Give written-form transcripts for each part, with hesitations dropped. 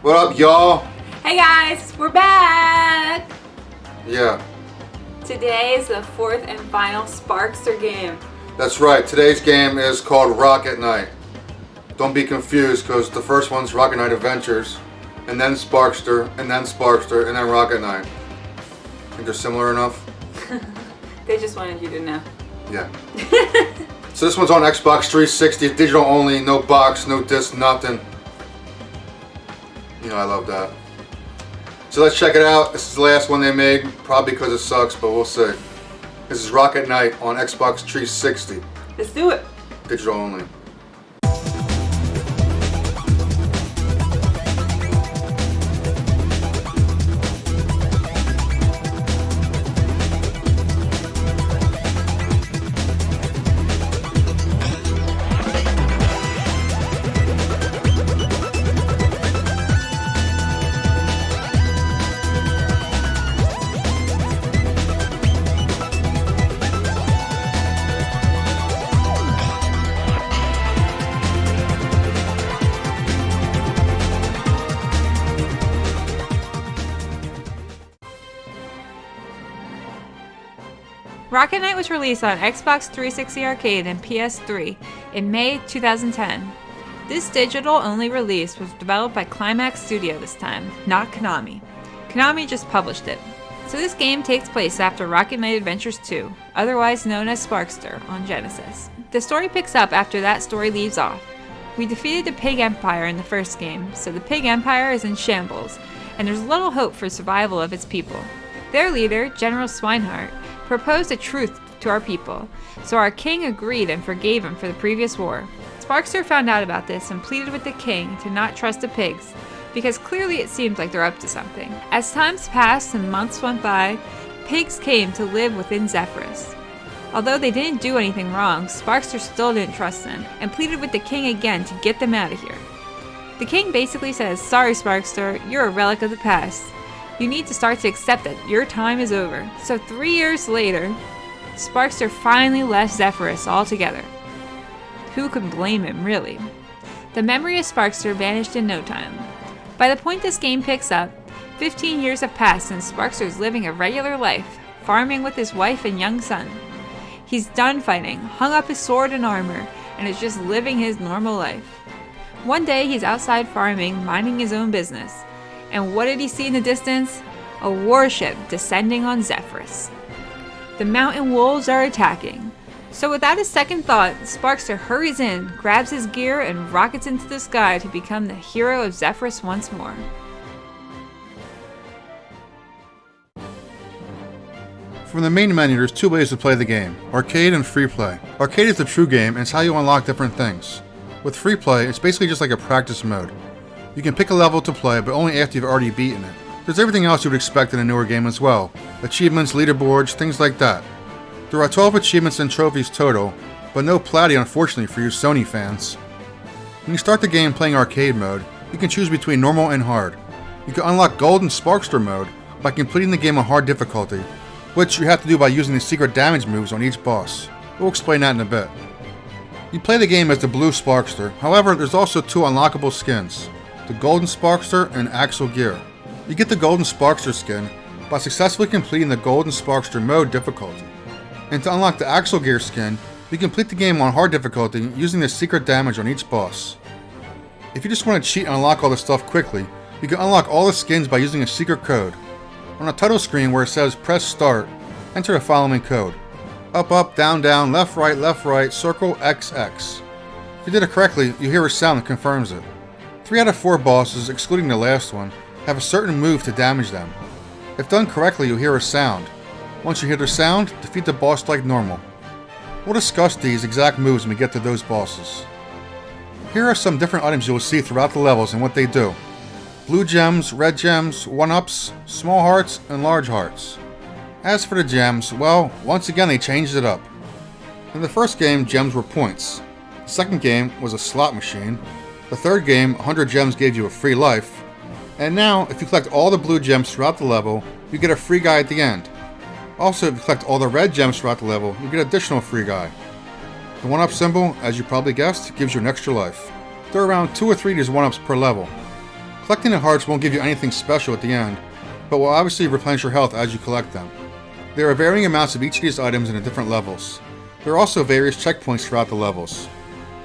What up, y'all? Hey guys, we're back! Yeah, Today is the fourth and final Sparkster game. that's right. Today's game is called Rocket Knight. Don't be confused, because the first one's Rocket Knight Adventures, and then Sparkster, and then Sparkster, and then Rocket Knight. Think they're similar enough? They just wanted you to know. Yeah. So this one's on Xbox 360, digital only, no box, no disc, nothing. You know I love that. So let's check it out. This is the last one they made, probably because it sucks, but we'll see. This is Rocket Knight on Xbox 360, Let's do it! digital only. Rocket Knight was released on Xbox 360 Arcade and PS3 in May 2010. This digital-only release was developed by Climax Studio this time, not Konami. Konami just published it. So this game takes place after Rocket Knight Adventures 2, otherwise known as Sparkster, on Genesis. The story picks up after that story leaves off. We defeated the Pig Empire in the first game, so the Pig Empire is in shambles, and there's little hope for survival of its people. Their leader, General Swine, proposed a truce to our people, so our king agreed and forgave him for the previous war. Sparkster found out about this and pleaded with the king to not trust the pigs, because clearly it seemed like they're up to something. As times passed and months went by, pigs came to live within Zephyrs. Although they didn't do anything wrong, Sparkster still didn't trust them, and pleaded with the king again to get them out of here. The king basically says, "Sorry Sparkster, you're a relic of the past. You need to start to accept that your time is over." So 3 years later, Sparkster finally left Zephyrs altogether. Who could blame him, really? The memory of Sparkster vanished in no time. By the point this game picks up, 15 years have passed and Sparkster's living a regular life, farming with his wife and young son. He's done fighting, hung up his sword and armor, and is just living his normal life. One day he's outside farming, minding his own business. And what did he see in the distance? A warship descending on Zephyrs. The mountain wolves are attacking. So without a second thought, Sparkster hurries in, grabs his gear, and rockets into the sky to become the hero of Zephyrs once more. From the main menu, there's two ways to play the game, arcade and free play. Arcade is the true game, and it's how you unlock different things. With free play, it's basically just like a practice mode. You can pick a level to play, but only after you've already beaten it. There's everything else you would expect in a newer game as well. Achievements, leaderboards, things like that. There are 12 achievements and trophies total, but no platy unfortunately for you Sony fans. When you start the game playing arcade mode, you can choose between normal and hard. You can unlock gold in Sparkster mode by completing the game on hard difficulty, which you have to do by using the secret damage moves on each boss. We'll explain that in a bit. You play the game as the blue Sparkster, however there's also two unlockable skins. The Golden Sparkster and Axle Gear. You get the Golden Sparkster skin by successfully completing the Golden Sparkster mode difficulty. And to unlock the Axle Gear skin, you complete the game on hard difficulty using the secret damage on each boss. If you just want to cheat and unlock all the stuff quickly, you can unlock all the skins by using a secret code. On the title screen where it says press start, enter the following code. Up, up, down, down, left, right, circle, XX. If you did it correctly, you hear a sound that confirms it. 3 out of 4 bosses, excluding the last one, have a certain move to damage them. If done correctly, you'll hear a sound. Once you hear the sound, defeat the boss like normal. We'll discuss these exact moves when we get to those bosses. Here are some different items you will see throughout the levels and what they do. Blue gems, red gems, 1-ups, small hearts, and large hearts. As for the gems, well, once again they changed it up. In the first game, gems were points. The second game was a slot machine. The third game, 100 gems gave you a free life. And now, if you collect all the blue gems throughout the level, you get a free guy at the end. Also, if you collect all the red gems throughout the level, you get an additional free guy. The 1-up symbol, as you probably guessed, gives you an extra life. There are around 2 or 3 of these 1-ups per level. Collecting the hearts won't give you anything special at the end, but will obviously replenish your health as you collect them. There are varying amounts of each of these items in the different levels. There are also various checkpoints throughout the levels.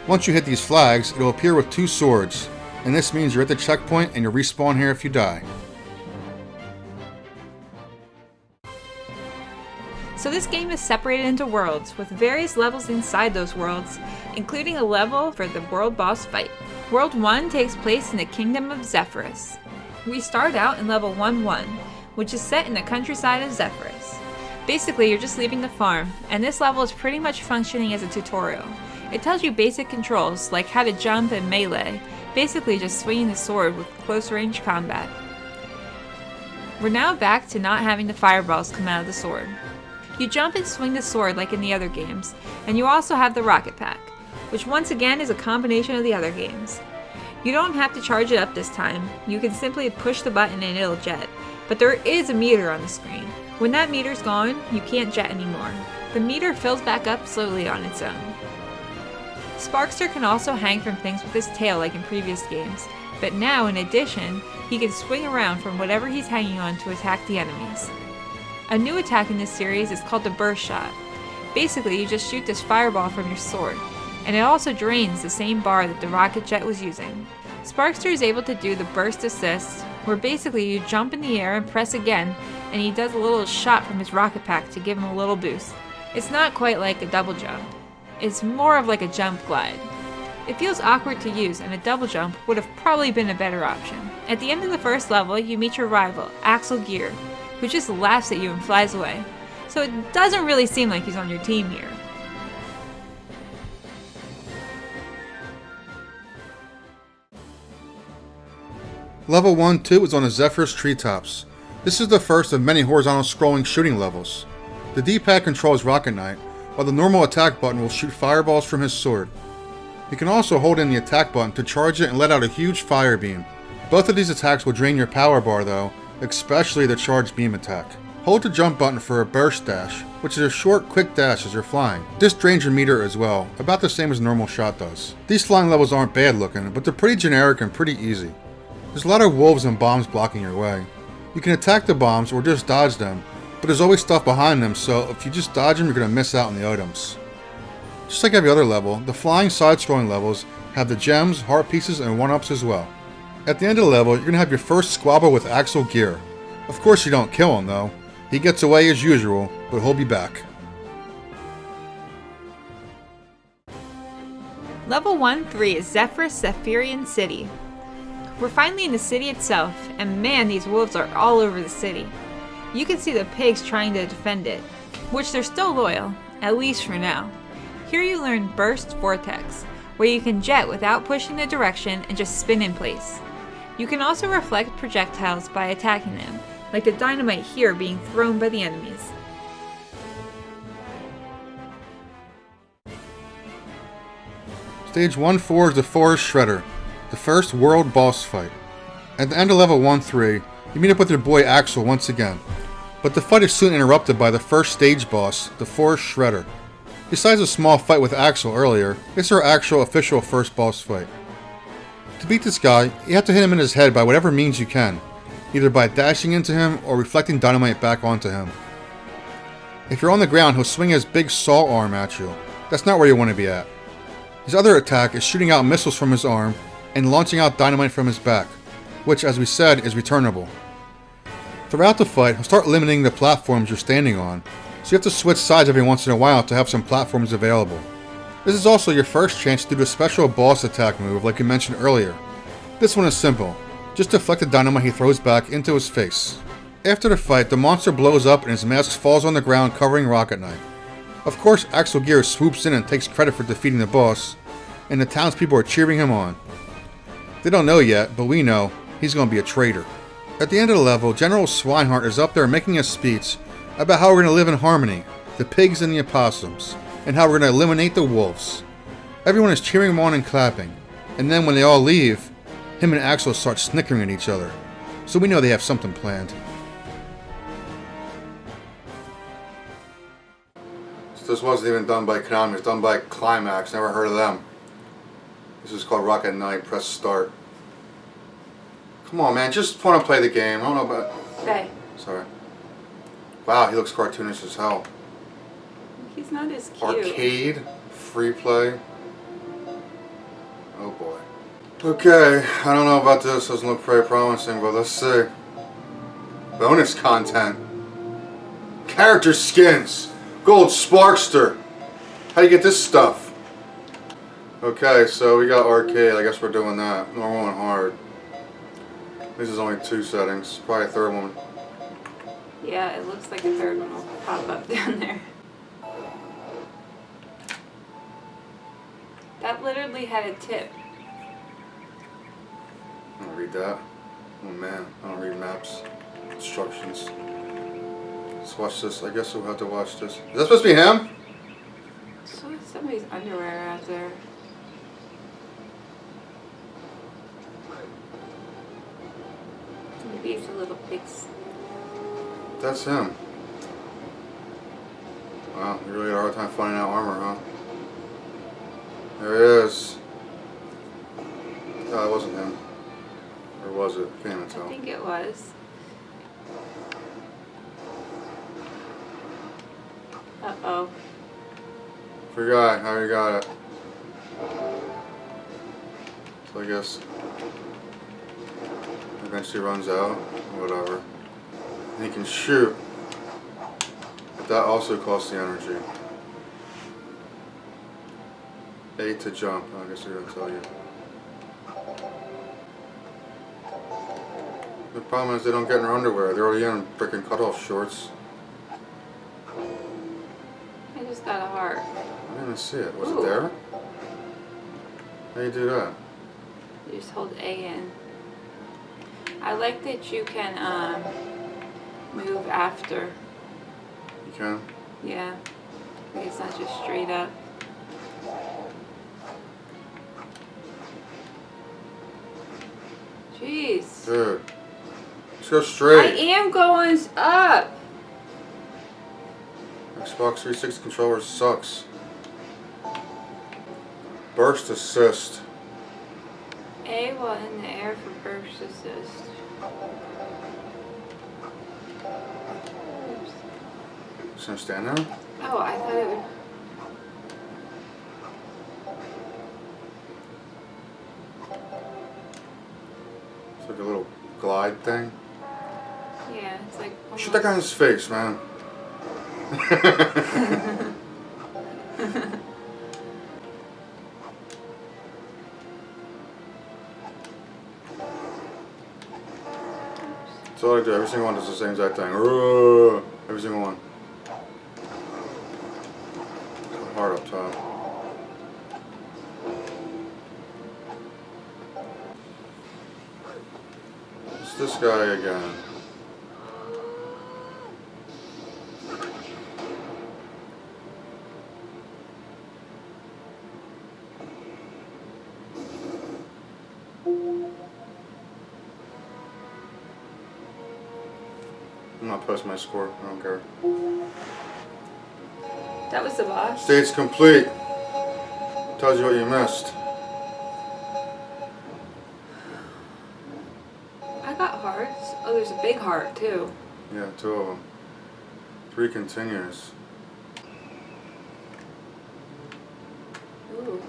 Once you hit these flags, it will appear with 2 swords, and this means you're at the checkpoint and you'll respawn here if you die. So this game is separated into worlds, with various levels inside those worlds, including a level for the world boss fight. World 1 takes place in the Kingdom of Zephyrs. We start out in level 1-1, which is set in the countryside of Zephyrs. Basically, you're just leaving the farm, and this level is pretty much functioning as a tutorial. It tells you basic controls, like how to jump and melee, basically just swinging the sword with close range combat. We're now back to not having the fireballs come out of the sword. You jump and swing the sword like in the other games, and you also have the rocket pack, which once again is a combination of the other games. You don't have to charge it up this time, you can simply push the button and it'll jet, but there is a meter on the screen. When that meter's gone, you can't jet anymore. The meter fills back up slowly on its own. Sparkster can also hang from things with his tail like in previous games, but now in addition, he can swing around from whatever he's hanging on to attack the enemies. A new attack in this series is called the burst shot. Basically, you just shoot this fireball from your sword, and it also drains the same bar that the rocket jet was using. Sparkster is able to do the burst assist, where basically you jump in the air and press again, and he does a little shot from his rocket pack to give him a little boost. It's not quite like a double jump. It's more of like a jump glide. It feels awkward to use, and a double jump would have probably been a better option. At the end of the first level, you meet your rival, Axel Gear, who just laughs at you and flies away. So it doesn't really seem like he's on your team here. Level 1-2 is on the Zephyrs Treetops. This is the first of many horizontal scrolling shooting levels. The D-pad controls Rocket Knight, while the normal attack button will shoot fireballs from his sword. You can also hold in the attack button to charge it and let out a huge fire beam. Both of these attacks will drain your power bar though, especially the charged beam attack. Hold the jump button for a burst dash, which is a short, quick dash as you're flying. This drains your meter as well, about the same as a normal shot does. These flying levels aren't bad looking, but they're pretty generic and pretty easy. There's a lot of wolves and bombs blocking your way. You can attack the bombs or just dodge them, but there's always stuff behind them, so if you just dodge them, you're going to miss out on the items. Just like every other level, the flying side-scrolling levels have the gems, heart pieces, and 1-ups as well. At the end of the level, you're going to have your first squabble with Axel Gear. Of course you don't kill him though. He gets away as usual, but he'll be back. Level 1-3 is Zephyrs Zephyrine City. We're finally in the city itself, and man, these wolves are all over the city. You can see the pigs trying to defend it, which they're still loyal, at least for now. Here you learn Burst Vortex, where you can jet without pushing the direction and just spin in place. You can also reflect projectiles by attacking them, like the dynamite here being thrown by the enemies. Stage 1-4 is the Forest Shredder, the first world boss fight. At the end of level 1-3, you meet up with your boy Axel once again, but the fight is soon interrupted by the first stage boss, the Forest Shredder. Besides a small fight with Axel earlier, this is our actual official first boss fight. To beat this guy, you have to hit him in his head by whatever means you can, either by dashing into him or reflecting dynamite back onto him. If you're on the ground, he'll swing his big saw arm at you. That's not where you want to be at. His other attack is shooting out missiles from his arm and launching out dynamite from his back, which, as we said, is returnable. Throughout the fight, he'll start limiting the platforms you're standing on, so you have to switch sides every once in a while to have some platforms available. This is also your first chance to do the special boss attack move like we mentioned earlier. This one is simple, just deflect the dynamite he throws back into his face. After the fight, the monster blows up and his mask falls on the ground covering Rocket Knight. Of course, Axel Gear swoops in and takes credit for defeating the boss, and the townspeople are cheering him on. They don't know yet, but we know, he's going to be a traitor. At the end of the level, General Swine is up there making a speech about how we're going to live in harmony, the pigs and the opossums, and how we're going to eliminate the wolves. Everyone is cheering him on and clapping, and then when they all leave, him and Axel start snickering at each other, so we know they have something planned. This wasn't even done by Konami, it was done by Climax, never heard of them. This is called Rocket Knight, press start. Come on, man. Just want to play the game. I don't know about... Hey, Sorry. Wow, he looks cartoonish as hell. he's not as cute. Arcade, free play. Oh boy. Okay, I don't know about this. Doesn't look very promising, but let's see. Bonus content. Character skins. Gold Sparkster. How do you get this stuff? Okay, so we got arcade. I guess we're doing that. Normal and hard. This is only 2 settings. Probably a third one. Yeah, it looks like a third one will pop up down there. That literally had a tip. I don't read that. Oh man, I don't read maps. Instructions. Let's watch this. I guess we'll have to watch this. Is that supposed to be him? So somebody's underwear out there. Maybe it's a little pigs. That's him. Wow, you really had a hard time finding out armor, huh? There he is. Oh, it wasn't him. Or was it? Can't even tell. I think it was. Uh-oh. Free guy, how you got it? So I guess eventually runs out, or whatever. And he can shoot. But that also costs the energy. 8 to jump, I guess they're gonna tell you. The problem is they don't get in their underwear. They're already in freaking cutoff shorts. I just got a heart. I didn't even see it. Was Ooh. it there? How do you do that? You just hold A in. I like that you can move after. You can? Yeah. Like it's not just straight up. Jeez. Dude. Let's go I straight. am going up. Xbox 360 controller sucks. Burst assist. A while in the air for burst assist. Oops. Just gonna stand there? Oh, I thought it would. It's like a little glide thing. Yeah, it's like. Shoot that guy in his face, man. That's all I do. Every single one does the same exact thing. Every single one. So hard up top. It's this guy again. I'm not posting my score. I don't care. That was the boss. State's complete. Tells you what you missed. I got hearts. Oh, there's a big heart too. Yeah, 2 of them. 3 continues. Ooh.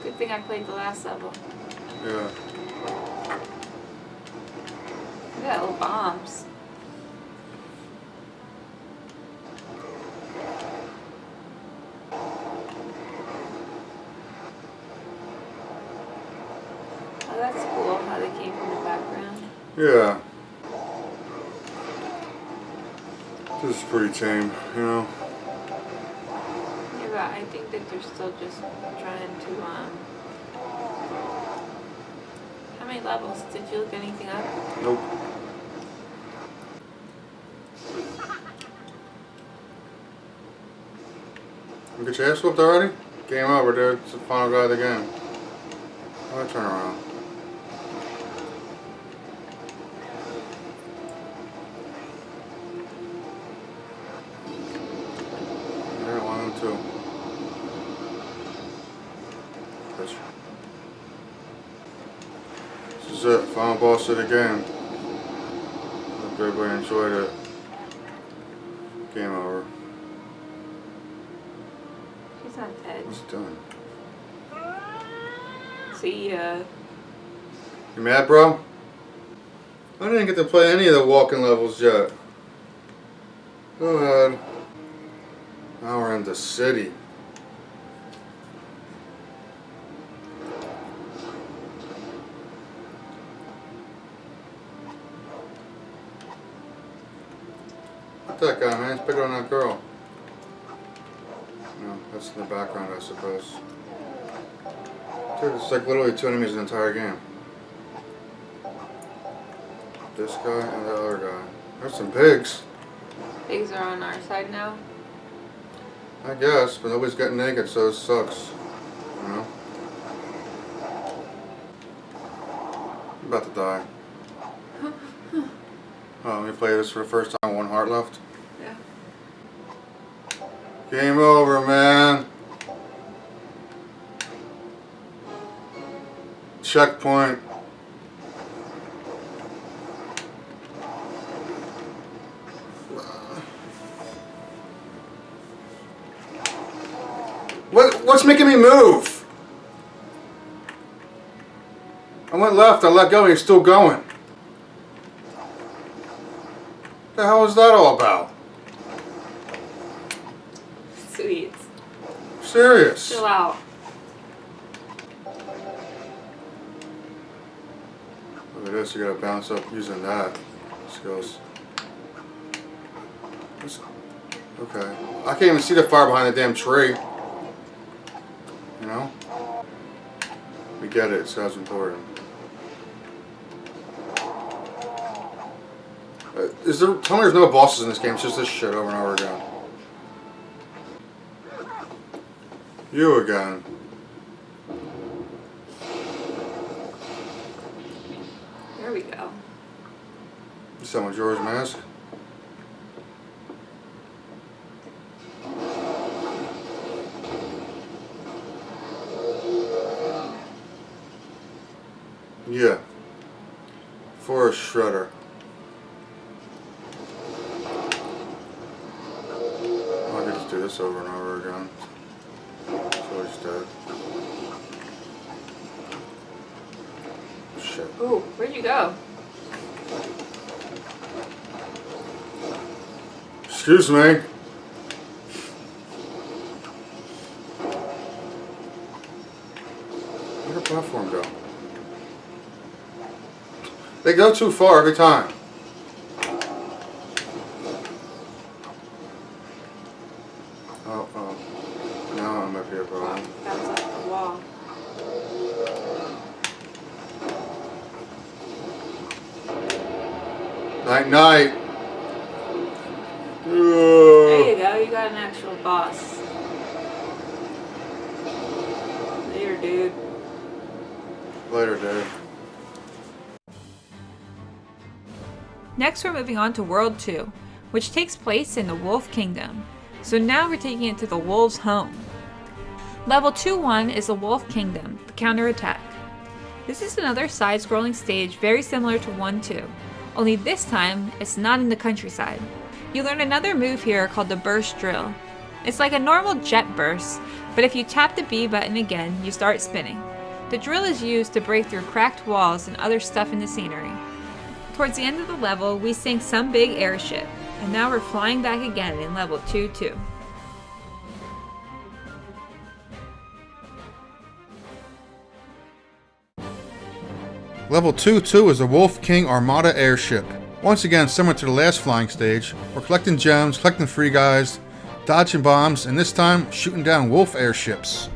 Good thing I played the last level. Yeah. Look at little bombs. Oh, that's cool how they came from the background. Yeah. This is pretty tame, you know? Yeah, but I think that they're still just trying to, How many levels? Did you look anything up? Nope. You get your ass whooped already? Game over, dude. It's the final guy of the game. How do I turn around? Yeah, 1 and 2. Bitch. is it. Final boss of the game. Hope everybody enjoyed it. Game over. He's not dead. What's he doing? See ya. You mad, bro? I didn't get to play any of the walking levels yet. Go ahead. Now we're in the city. What's that guy, man? He's picking on that girl. No, that's in the background, I suppose. Dude, it's like literally 2 enemies in the entire game. This guy and the other guy. There's some pigs. Pigs are on our side now. I guess, but nobody's getting naked, so it sucks. You know? I'm about to die. Oh, let me play this for the first time. 1 heart left. Yeah. Game over, man. Checkpoint. What's making me move? I went left, I let go, and he's still going. What the hell is that all about? Sweet. Serious. Chill out. Look at this, you gotta bounce up using that. Skills. Okay. I can't even see the fire behind the damn tree. You know? We get it, sounds important. Tell me there's no bosses in this game, it's just this shit over and over again. You again. There we go. You saw my Majora's Mask? Yeah. For a shredder. I could just do this over and over again. So he's dead. Shit. Ooh, where'd you go? Excuse me. Where'd the platform go? They go too far every time. Oh. Now I'm up here, bro. Wow, that was off the wall. Night. There you go, you got an actual boss. Later, dude. Later, dude. Next, we're moving on to World 2, which takes place in the Wolf Kingdom. So now we're taking it to the Wolves' home. Level 2-1 is the Wolf Kingdom, the counterattack. This is another side-scrolling stage very similar to 1-2, only this time it's not in the countryside. You learn another move here called the Burst Drill. It's like a normal jet burst, but if you tap the B button again, you start spinning. The drill is used to break through cracked walls and other stuff in the scenery. Towards the end of the level, we sink some big airship, and now we're flying back again in level 2-2. Level 2-2 is the Wolf King Armada airship. Once again, similar to the last flying stage, we're collecting gems, collecting free guys, dodging bombs, and this time shooting down wolf airships.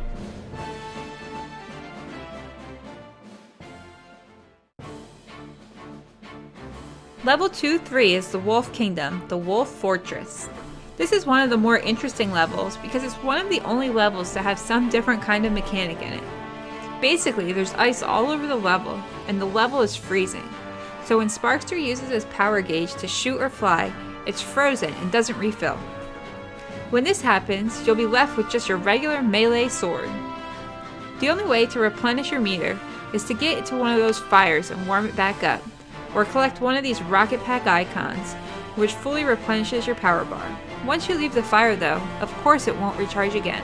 Level 2-3 is the Wolf Kingdom, the Wolf Fortress. This is one of the more interesting levels because it's one of the only levels to have some different kind of mechanic in it. Basically, there's ice all over the level, and the level is freezing. So when Sparkster uses his power gauge to shoot or fly, it's frozen and doesn't refill. When this happens, you'll be left with just your regular melee sword. The only way to replenish your meter is to get to one of those fires and warm it back up, or collect one of these rocket pack icons, which fully replenishes your power bar. Once you leave the fire though, of course it won't recharge again.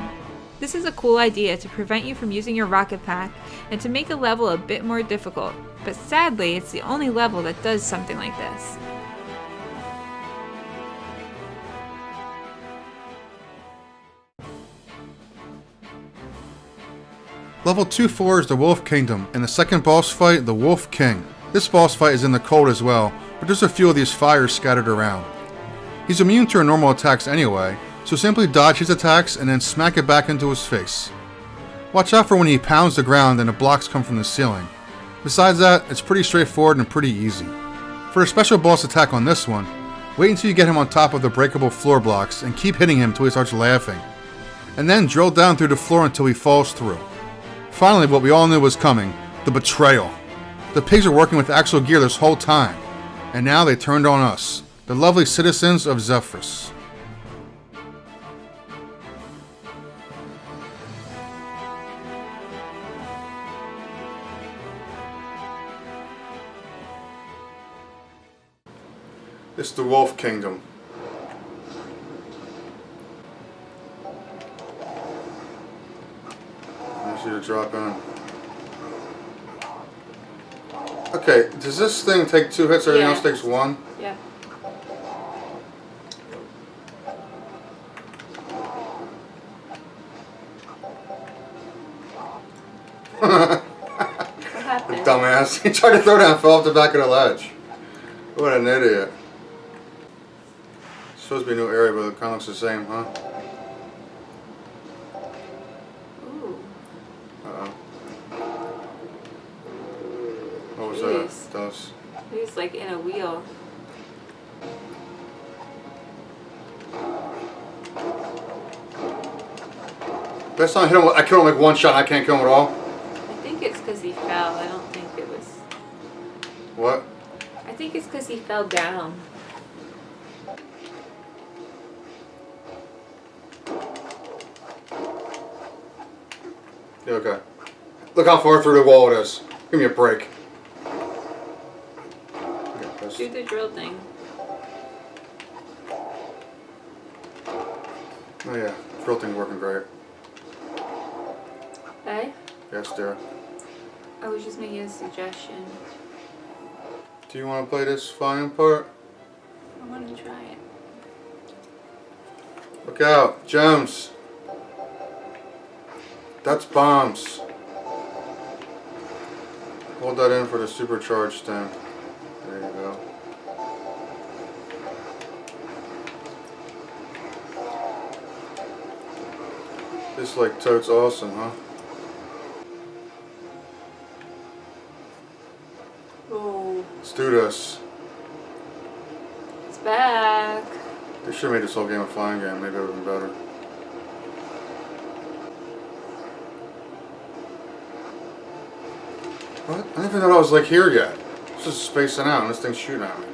This is a cool idea to prevent you from using your rocket pack and to make a level a bit more difficult, but sadly it's the only level that does something like this. Level 2-4 is the Wolf Kingdom, and the second boss fight, the Wolf King. This boss fight is in the cold as well, but there's a few of these fires scattered around. He's immune to our normal attacks anyway, so simply dodge his attacks and then smack it back into his face. Watch out for when he pounds the ground and the blocks come from the ceiling. Besides that, it's pretty straightforward and pretty easy. For a special boss attack on this one, wait until you get him on top of the breakable floor blocks and keep hitting him until he starts laughing. And then drill down through the floor until he falls through. Finally, what we all knew was coming, the betrayal. The pigs were working with actual gear this whole time, and now they turned on us, the lovely citizens of Zephyrs. It's the Wolf Kingdom. I want you to drop in. Okay, does this thing take 2 hits, everything else takes 1? Yeah. What happened? Dumbass. He tried to throw down and fell off the back of the ledge. What an idiot. It's supposed to be a new area, but it kind of looks the same, huh? Ooh. Uh-oh. What was Jeez. that? Dust. He's like in a wheel. Last time I killed him like 1 shot and I can't kill him at all? I think it's because he fell. I don't think it was... What? I think it's because he fell down. Yeah, okay. Look how far through the wall it is. Give me a break. Do the drill thing. Oh yeah, drill thing's working great. Hey? Yes, dear. I was just making a suggestion. Do you want to play this flying part? I want to try it. Look out, gems. That's bombs. Hold that in for the supercharged thing. There you go. This like totes awesome, huh? Oh, Let's do this. it's back. They should have made this whole game a flying game. Maybe it would have been better. What? I didn't even know I was like here yet. It's just spacing out and this thing's shooting at me.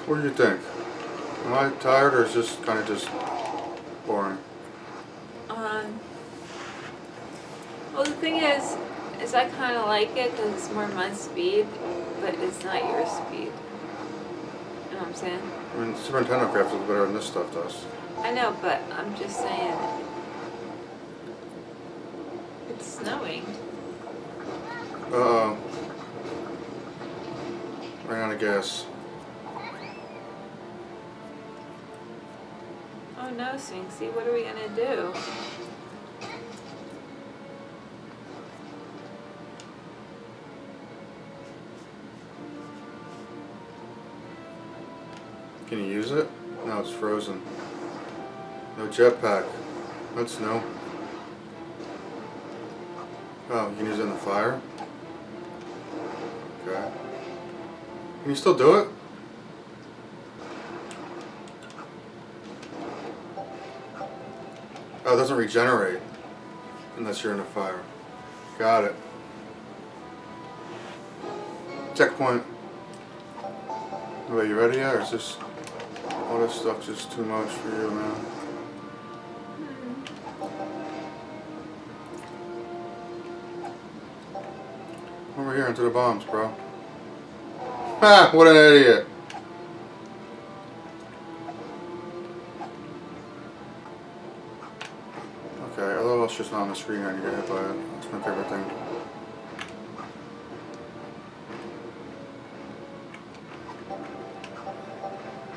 What do you think? Am I tired or is this kind of just boring? Well, the thing is I kind of like it because it's more my speed, but it's not your speed. You know what I'm saying? I mean, Super Nintendo graphics is better than this stuff does. I know, but I'm just saying. It's snowing. Uh-oh. Ran out of gas. Oh no, Sphinxy, what are we gonna do? Can you use it? No, it's frozen. No jetpack. That's no. Oh, you can use it in the fire? Okay. Can you still do it? Oh, it doesn't regenerate unless you're in the fire. Got it. Checkpoint. Wait, you ready yet, or is this all this stuff just too much for you, man? Over here into the bombs, bro. Ha! What an idiot. Okay, although it's just not on the screen, I can get hit by it. That's my favorite thing.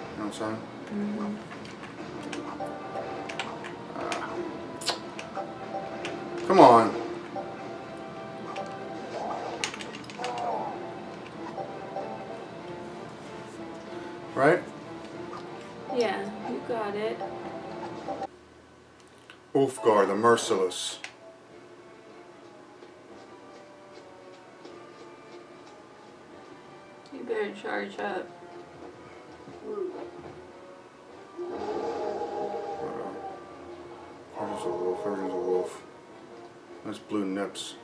You know what I'm saying? Mm-hmm. Come on. Right? Yeah, you got it. Ulfgar the Merciless. You better charge up. Everything's a wolf. Everything's a wolf. Nice blue nips.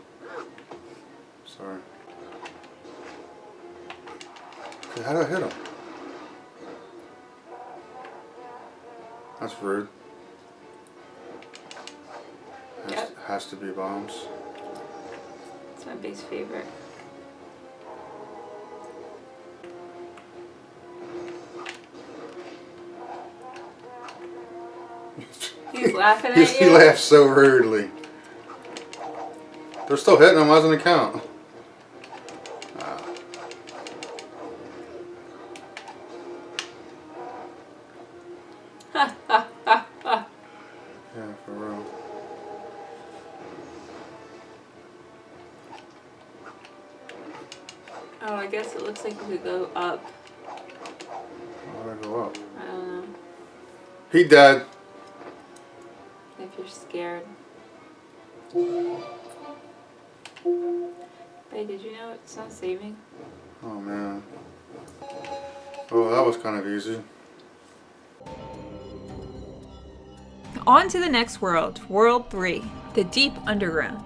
Sorry. Okay, how do I hit him? That's rude. Has to be bombs. It's my base favorite. He's laughing at you? He laughs so rudely. They're still hitting him. Why doesn't it count? Yeah, for real. Oh, I guess it looks like you could go up. Why would I go up? I don't know. He dead. If you're scared. Hey, did you know it's not saving? Oh man. Oh, that was kind of easy. On to the next world, World 3, the Deep Underground.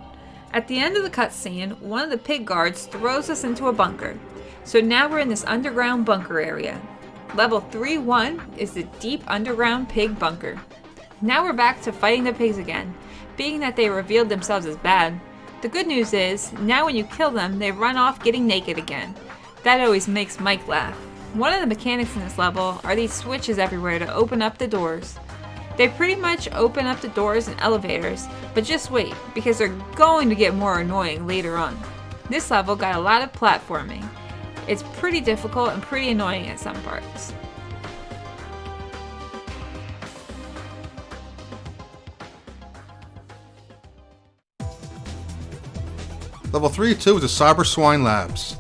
At the end of the cutscene, one of the pig guards throws us into a bunker. So now we're in this underground bunker area. Level 3-1 is the Deep Underground Pig Bunker. Now we're back to fighting the pigs again, being that they revealed themselves as bad. The good news is, now when you kill them, they run off getting naked again. That always makes Mike laugh. One of the mechanics in this level are these switches everywhere to open up the doors. They pretty much open up the doors and elevators, but just wait, because they're going to get more annoying later on. This level got a lot of platforming. It's pretty difficult and pretty annoying at some parts. Level 3-2 is the Cyber Swine Labs.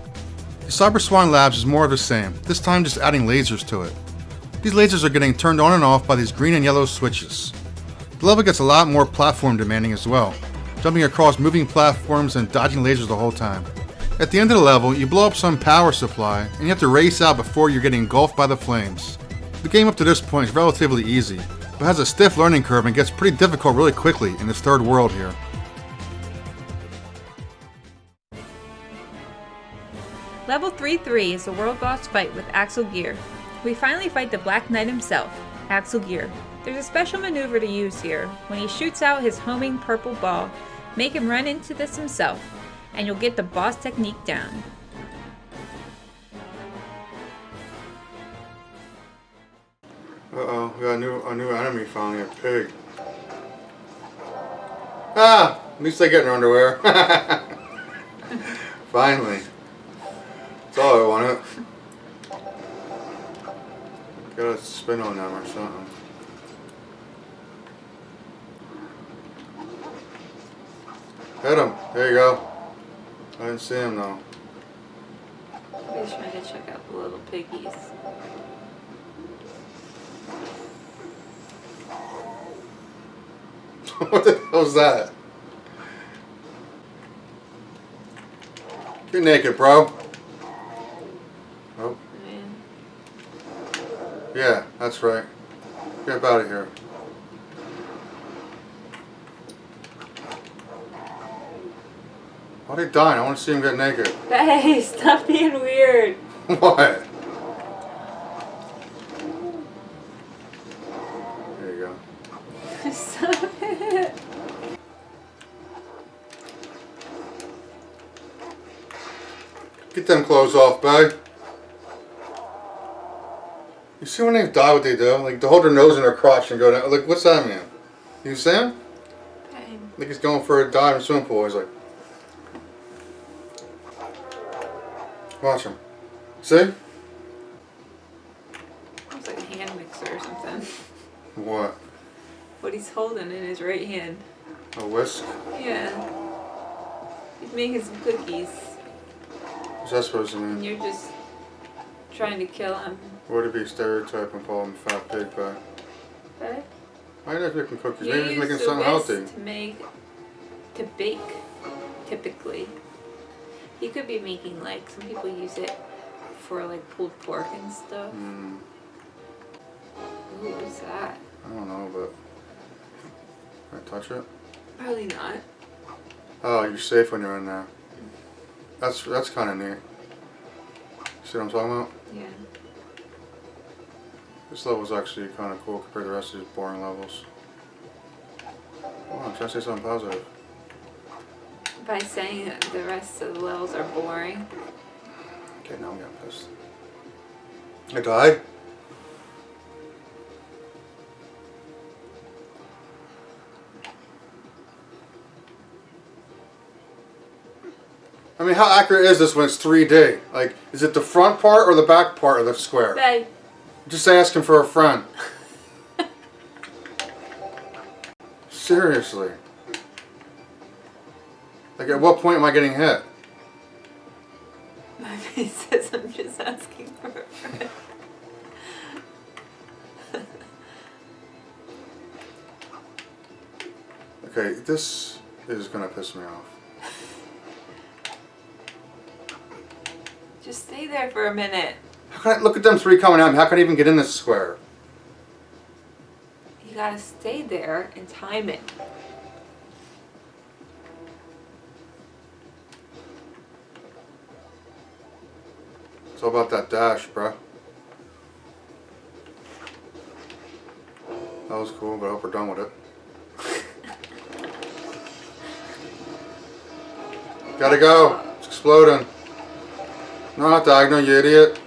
The Cyber Swine Labs is more of the same, this time just adding lasers to it. These lasers are getting turned on and off by these green and yellow switches. The level gets a lot more platform demanding as well, jumping across moving platforms and dodging lasers the whole time. At the end of the level, you blow up some power supply, and you have to race out before you're getting engulfed by the flames. The game up to this point is relatively easy, but has a stiff learning curve and gets pretty difficult really quickly in this third world here. Level 3-3 is the world boss fight with Axel Gear. We finally fight the Black Knight himself, Axel Gear. There's a special maneuver to use here. When he shoots out his homing purple ball, make him run into this himself, and you'll get the boss technique down. Uh-oh, we got a new enemy finally, a pig. Ah! At least they get in their underwear. Finally. That's all I wanted. Gotta spin on them or something. Hit him. There you go. I didn't see him though. I'm just trying to check out the little piggies. What the hell was that? Get naked, bro. Oh. Man. Yeah, that's right. Get out of here. Why are they dying? I want to see him get naked. Hey, stop being weird. What? There you go. Stop it. Get them clothes off, babe. You see when they die what they do? Like, they hold their nose in their crotch and go down. Like, what's that mean? You see him? Okay. Like he's going for a dive in a swimming pool. He's like... Watch him. See? Looks like a hand mixer or something. What? What he's holding in his right hand. A whisk? Yeah. He's making some cookies. What's that supposed to And mean? you're just trying to kill him. Would it be stereotype and call him fat pig, babe? Okay? Why are you not making cookies? You Maybe he's use making the something whisk healthy. to bake, typically. He could be making, like, some people use it for, like, pulled pork and stuff. Mm, Ooh, what's that? I don't know, but... Can I touch it? Probably not. Oh, you're safe when you're in there. That's kind of neat. See what I'm talking about? Yeah. This level's actually kind of cool compared to the rest of these boring levels. Oh, I'm trying to say something positive. By saying that the rest of the levels are boring. Okay, now I'm getting pissed. I died? I mean, how accurate is this when it's 3D? Like, is it the front part or the back part of the square? Babe. Just asking for a friend. Seriously. Like, at what point am I getting hit? My face says I'm just asking for a friend. Okay, this is gonna piss me off. Just stay there for a minute. How can I, look at them three coming at me. How can I even get in this square? You gotta stay there and time it. It's all about that dash, bruh. That was cool, but I hope we're done with it. Gotta go. It's exploding. No, not diagonal, you idiot.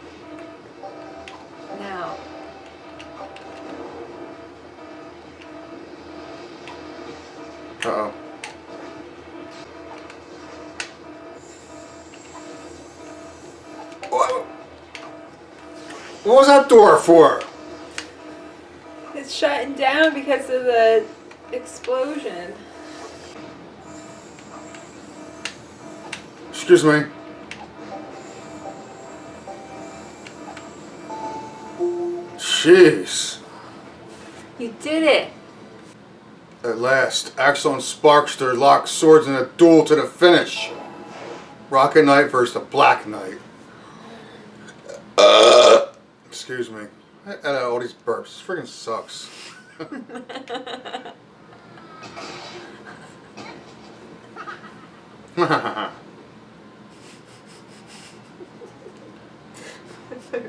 Now. Uh-oh. What was that door for? It's shutting down because of the explosion. Excuse me. Jeez. You did it. At last, Axel and Sparkster lock swords in a duel to the finish. Rocket Knight versus the Black Knight. Excuse me. I edit out all these burps. This freaking sucks.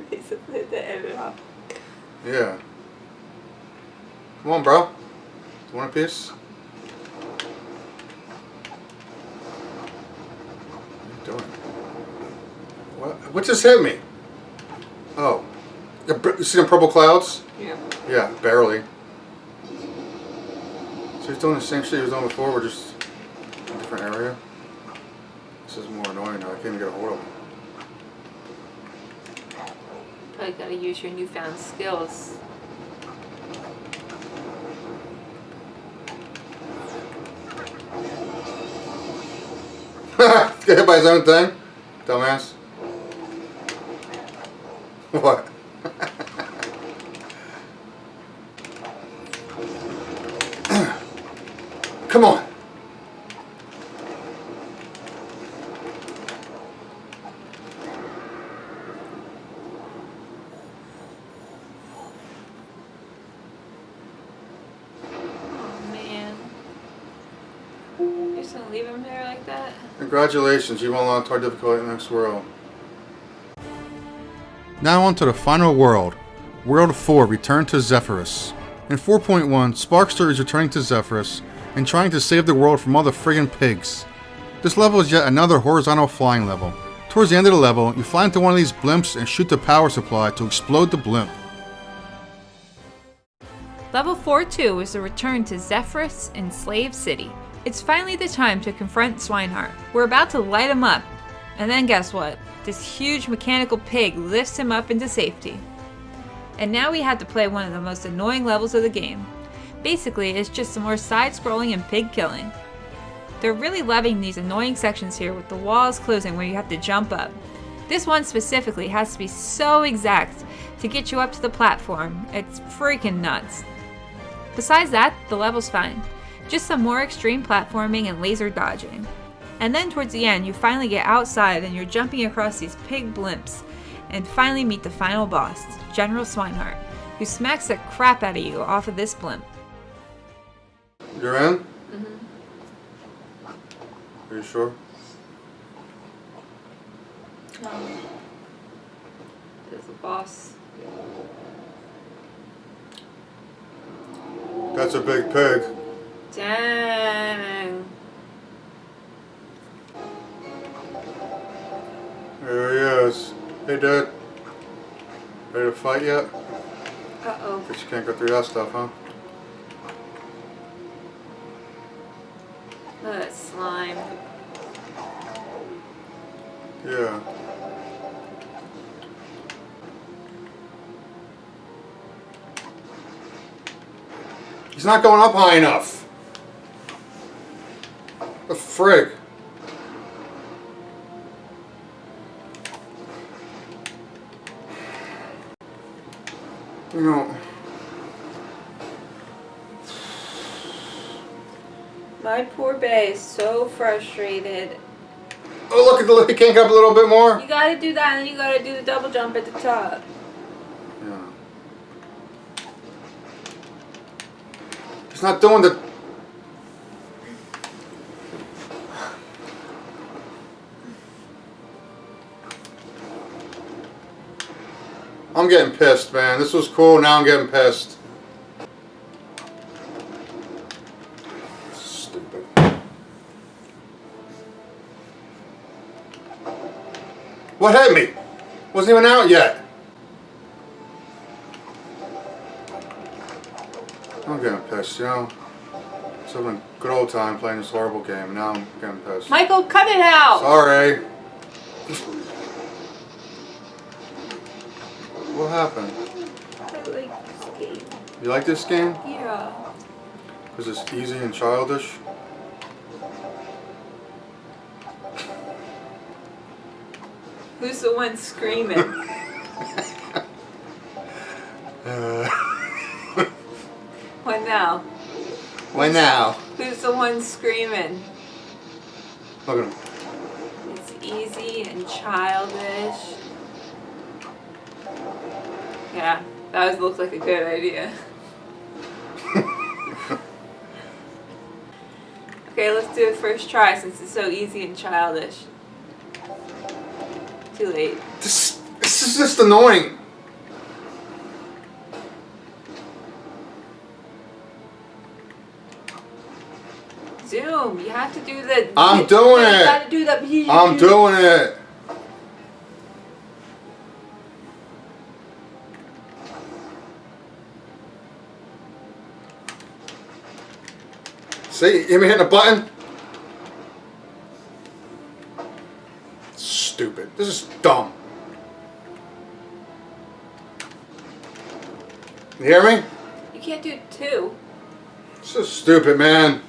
Basically, to edit off. Yeah. Come on, bro. You want a piece? What are you doing? What just hit me? Oh. You see them purple clouds? Yeah. Yeah, barely. So he's doing the same shit he was doing before, we're just in a different area. This is more annoying now, I can't even get a hold of him. Probably gotta use your newfound skills. Get hit by his own thing? Dumbass. What? Come on. Oh man. You're just gonna leave him there like that? Congratulations, you've unlocked hard difficulty in the next world. Now on to the final world. World 4, Return to Zephyrs. In 4.1, Sparkster is returning to Zephyrs and trying to save the world from all the friggin' pigs. This level is yet another horizontal flying level. Towards the end of the level, you fly into one of these blimps and shoot the power supply to explode the blimp. Level 4-2 is a return to Zephyrs in Slave City. It's finally the time to confront Swine. We're about to light him up, and then guess what? This huge mechanical pig lifts him up into safety. And now we had to play one of the most annoying levels of the game. Basically, it's just some more side-scrolling and pig killing. They're really loving these annoying sections here with the walls closing where you have to jump up. This one specifically has to be so exact to get you up to the platform. It's freaking nuts. Besides that, the level's fine. Just some more extreme platforming and laser dodging. And then towards the end, you finally get outside and you're jumping across these pig blimps and finally meet the final boss, General Swine, who smacks the crap out of you off of this blimp. You're in? Mm-hmm. Are you sure? No. There's a boss. That's a big pig. Dang. There he is. Hey, Dad. Ready to fight yet? Uh-oh. Guess you can't go through that stuff, huh? Look at that slime. Yeah. He's not going up high enough. The frig. You know. My poor Bay is so frustrated. Oh, look at the. He can't go up a little bit more. You gotta do that, and then you gotta do the double jump at the top. Yeah. He's not doing the. I'm getting pissed, man. This was cool. Now I'm getting pissed. Stupid. What hit me? Wasn't even out yet. I'm getting pissed, you know. It's been a good old time playing this horrible game. Now I'm getting pissed. Michael, cut it out! Sorry. What happened? I like this game. You like this game? Yeah. Because it's easy and childish? Who's the one screaming? What now? Why now? Who's the one screaming? Look at him. It's easy and childish. Yeah, that looked like a good idea. Okay, let's do it first try since it's so easy and childish. Too late. This is just annoying. Zoom, you have to do the. I'm doing You it. gotta do the. I'm doing it. See, you me hitting a button? Stupid. This is dumb. You hear me? You can't do two. This is stupid, man.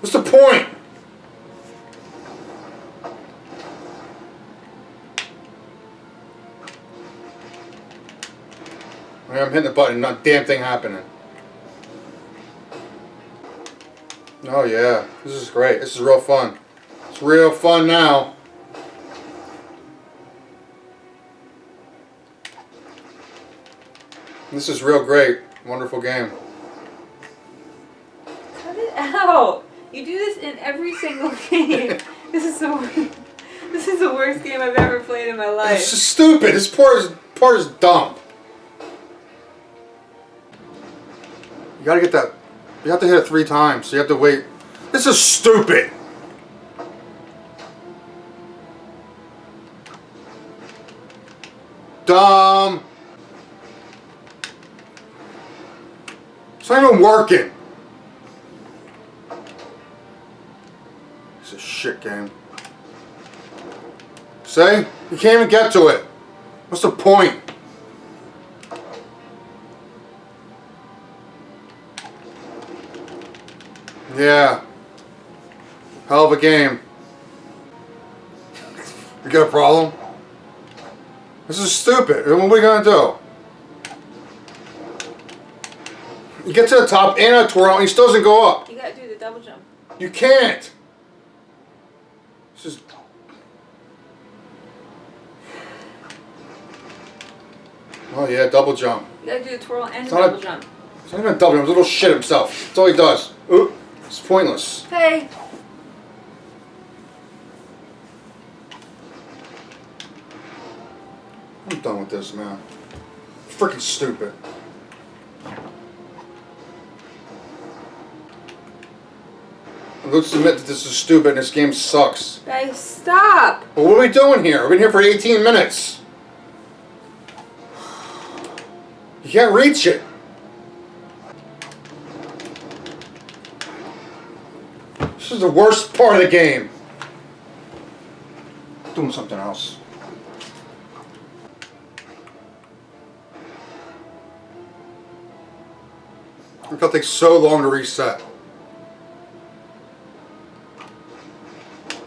What's the point? I'm hitting the button, not a damn thing happening. Oh yeah, this is great. This is real fun. It's real fun now. This is real great. Wonderful game. Cut it out. You do this in every single game. This is the worst game I've ever played in my life. It's just stupid. This part is dumb. You gotta get that You have to hit it 3 times, so you have to wait. This is stupid! Dumb! It's not even working! It's a shit game. See? You can't even get to it. What's the point? Yeah. Hell of a game. You got a problem? This is stupid. What are we gonna do? You get to the top and a twirl and he still doesn't go up. You gotta do the double jump. You can't. This is... Oh yeah, double jump. You gotta do the twirl and the not double jump. It's not even a double jump, it's a little shit himself. That's all he does. Ooh, it's pointless. Hey. I'm done with this, man. Freaking stupid. Let's admit that this is stupid and this game sucks. Guys, stop. Well, what are we doing here? We've been here for 18 minutes. You can't reach it. This is the worst part of the game. Doing something else. It'll take so long to reset.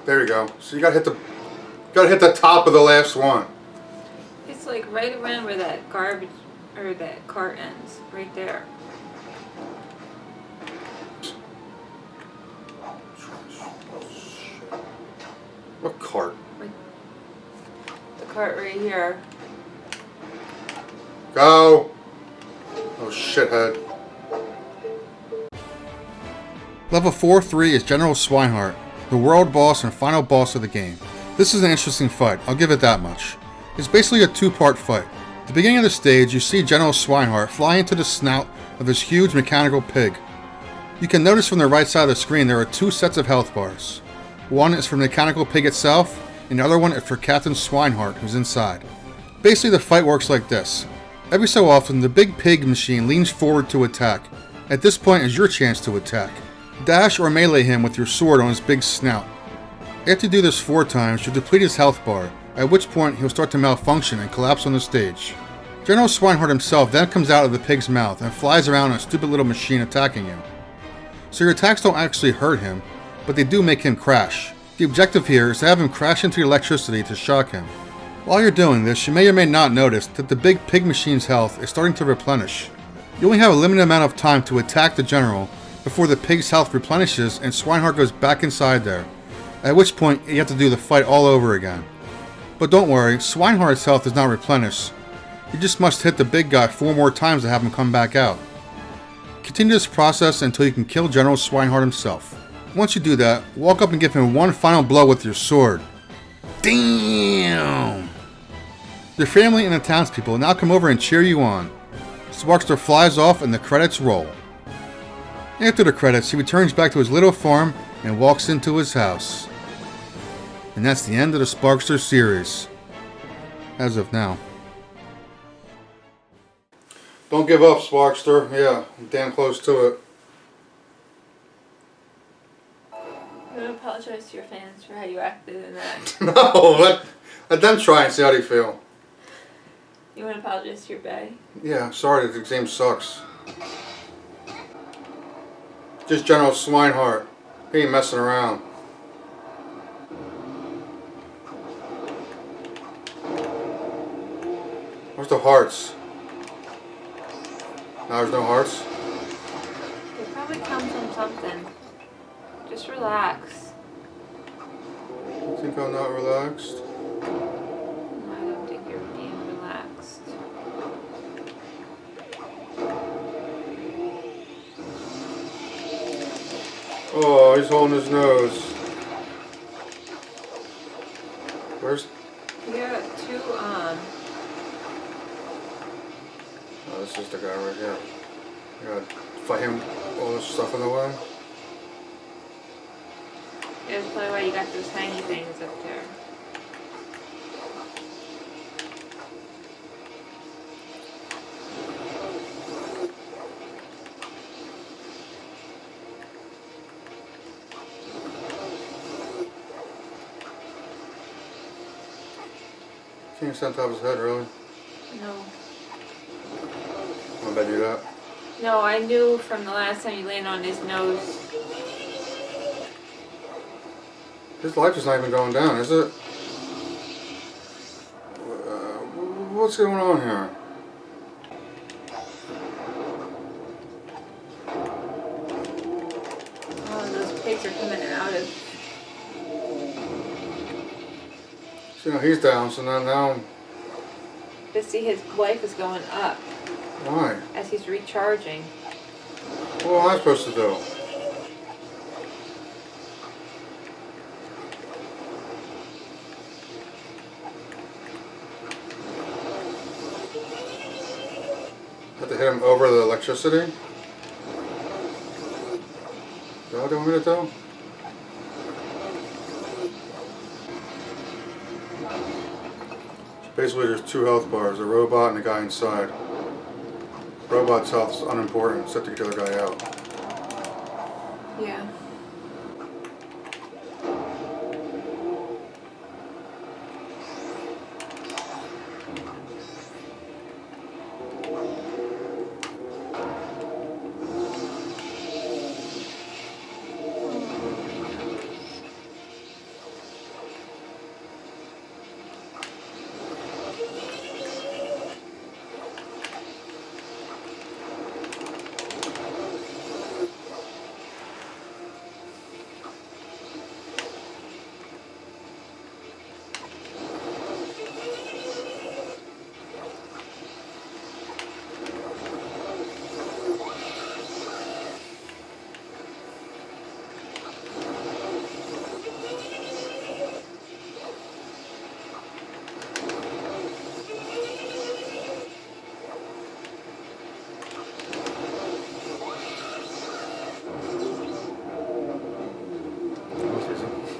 There you go. So you gotta hit the top of the last one. It's like right around where that garbage or that cart ends. Right there. What cart? The cart right here. Go! Oh shithead. Level 4-3 is General Swineheart, the world boss and final boss of the game. This is an interesting fight, I'll give it that much. It's basically a 2-part fight. At the beginning of the stage, you see General Swineheart fly into the snout of this huge mechanical pig. You can notice from the right side of the screen there are 2 sets of health bars. One is for the mechanical pig itself, and the other one is for Captain Swineheart, who's inside. Basically the fight works like this. Every so often, the big pig machine leans forward to attack. At this point is your chance to attack. Dash or melee him with your sword on his big snout. After you do this 4 times, you'll deplete his health bar, at which point he'll start to malfunction and collapse on the stage. General Swineheart himself then comes out of the pig's mouth and flies around in a stupid little machine attacking you. So your attacks don't actually hurt him, but they do make him crash. The objective here is to have him crash into the electricity to shock him. While you're doing this, you may or may not notice that the big pig machine's health is starting to replenish. You only have a limited amount of time to attack the general before the pig's health replenishes and Swineheart goes back inside there, at which point you have to do the fight all over again. But don't worry, Swineheart's health is not replenished. You just must hit the big guy 4 more times to have him come back out. Continue this process until you can kill General Swineheart himself. Once you do that, walk up and give him one final blow with your sword. Damn! Your family and the townspeople now come over and cheer you on. Sparkster flies off and the credits roll. After the credits, he returns back to his little farm and walks into his house. And that's the end of the Sparkster series. As of now. Don't give up, Sparkster. Yeah, I'm damn close to it. I'm gonna apologize to your fans for how you acted in that. No, let them try and see how they feel. You wanna apologize to your bae? Yeah, sorry, the game sucks. Just General Swineheart. He ain't messing around. Where's the hearts? Now there's no hearts? They probably come from something. Just relax. You think I'm not relaxed? I don't think you're being relaxed. Oh, he's holding his nose. Where's... You got 2 Oh, this is the guy right here. I gotta fight him. all this stuff in the way. Yeah, that's probably why you got those tiny things up there. Can't stand on top of his head, really. No. I bet you that. No, I knew from the last time you landed on his nose. His life is not even going down, is it? What's going on here? Oh, those pigs are coming out of. So, he's down, so now... But see, his life is going up Why? as he's recharging. What am I supposed to do? Have to hit him over the electricity? Is that what you want me to do? Basically, there's two health bars, a robot and a guy inside. Robot's health's unimportant, except to get the other guy out. Yeah.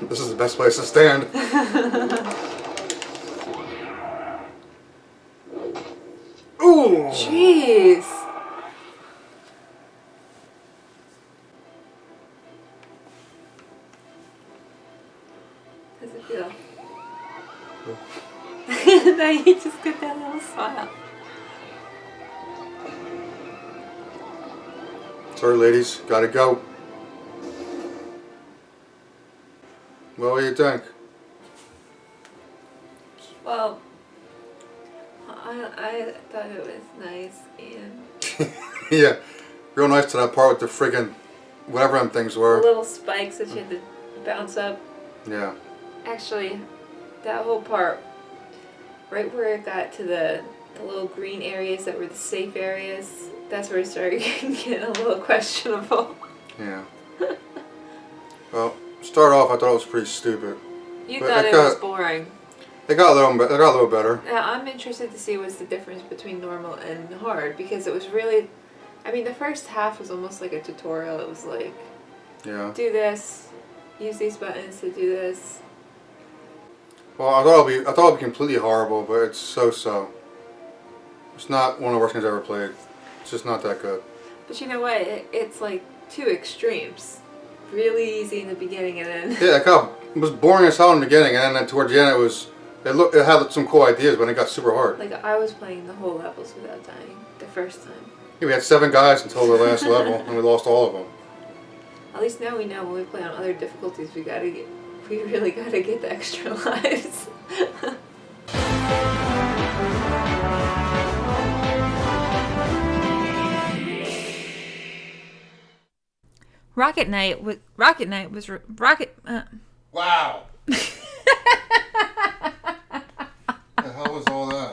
This is the best place to stand. Ooh! Jeez. How's it feel? Now you just got that little smile. Sorry, ladies. Gotta go. Well, what do you think? Well, I thought it was nice and Yeah. Real nice to that part with the friggin' whatever them things the were. little spikes that you had to bounce up. Yeah. Actually, that whole part, right where it got to the little green areas that were the safe areas, that's where it started getting a little questionable. Yeah. Well, start off, I thought it was pretty stupid. You But thought it it was got- boring. It got a little better. Now, I'm interested to see what's the difference between normal and hard, because it was really, I mean, the first half was almost like a tutorial. It was like, Yeah. do this, use these buttons to do this. Well, I thought it'd be completely horrible, but it's so. It's not one of the worst games I've ever played. It's just not that good. But you know what? It's like two extremes. Really easy in the beginning, and then Yeah, it was boring as hell in the beginning, and then towards the end it had some cool ideas, but it got super hard. like I was playing the whole levels without dying the first time. Yeah, we had 7 guys until the last level, and we lost all of them. At least now we know when we play on other difficulties, we really gotta get the extra lives. Rocket Knight was Wow. The hell was all that?